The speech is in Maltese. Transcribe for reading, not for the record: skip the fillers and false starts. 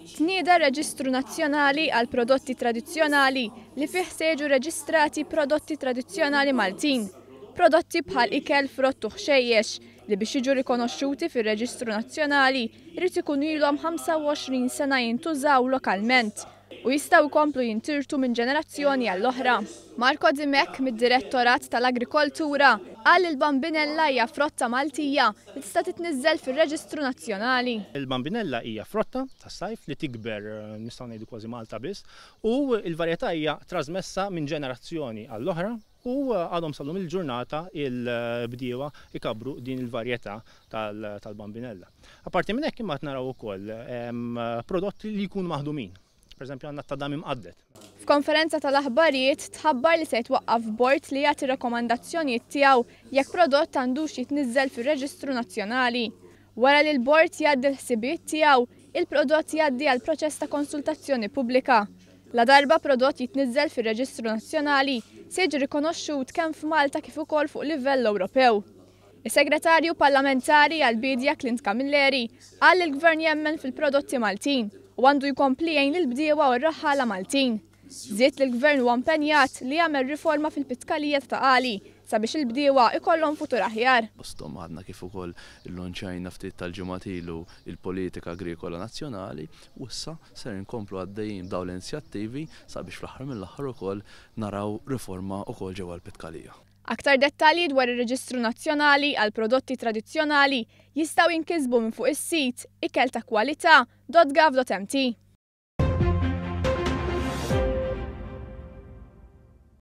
Tnieda Reġistru Nazzjonali għal prodotti tradizzjonali li fih seġu reġistrati prodotti tradizzjonali Maltin. Prodotti bħal ikel, frott u xejjex li biex jiġu rikonoxxuti fir-Reġistru Nazzjonali jrid ikunu ilhom 25 sena jintużaw lokalment u jistgħu jkomplu jintirtu minn ġenerazzjoni għall-oħra. Marco Dimek mid-Direttorat tal-Agrikoltura qal li l-bambinella hija frotta Maltija li tista' titniżżel fir-Reġistru Nazzjonali. Il-bambinella hija frotta tas-sajf li tikber nistgħu ngħidu kważi Malta biss u l-varjetà hija trasmessa minn ġenerazzjoni għall-oħra u għadhom sallum il-ġurnata il-bdiewa ikabru din il-varjetà tal-bambinella. Apparti minn hekk imma naraw ukoll prodotti li jkunu maħdumin. Per eżempju għandna t-tadam imqaddet. F'konferenza tal-aħbarijiet tħabbar li se jitwaqqaf bord li jagħti rakkomandazzjonijiet tiegħu jekk prodott għandux jitniżżel fir-Reġistru Nazzjonali. Wara li l-bord jgħaddi l-ħsibijiet tiegħu, il-prodott jgħaddi għal proċess ta' konsultazzjoni pubblika. La darba prodott jitniżżel fir-Reġistru Nazzjonali se jiġi rikonoxxut kemm f'Malta kif ukoll fuq livell Ewropew. Is-Segretarju Parlamentari għall-Bidja Clint Camilleri qal li l-Gvern jemmen fil-prodotti Maltin u għandu jkompli jgħin lill-bdiewa u r-raħħala Maltin. Żied li l-Gvern huwa impenjat li jagħmel riforma fil-pitkalija ta' taqali sabiex il-bdiewa ikollhom futur aħjar. Postom għadna kif ukoll il-lonċajna ftit tal-ġimgħat ilu il-politika agrikola nazzjonali u issa ser inkomplu għaddejjin dawn l-inizjattivi sabiex fl-aħħar mill-aħħar ukoll naraw riforma ukoll ġewwa l-pitkalija. Aktar dettalji dwar ir-Reġistru Nazzjonali għal prodotti tradizzjonali jistgħu jinkisbu minn fuq is-sit ikel-ta-kwalità.gov.mt.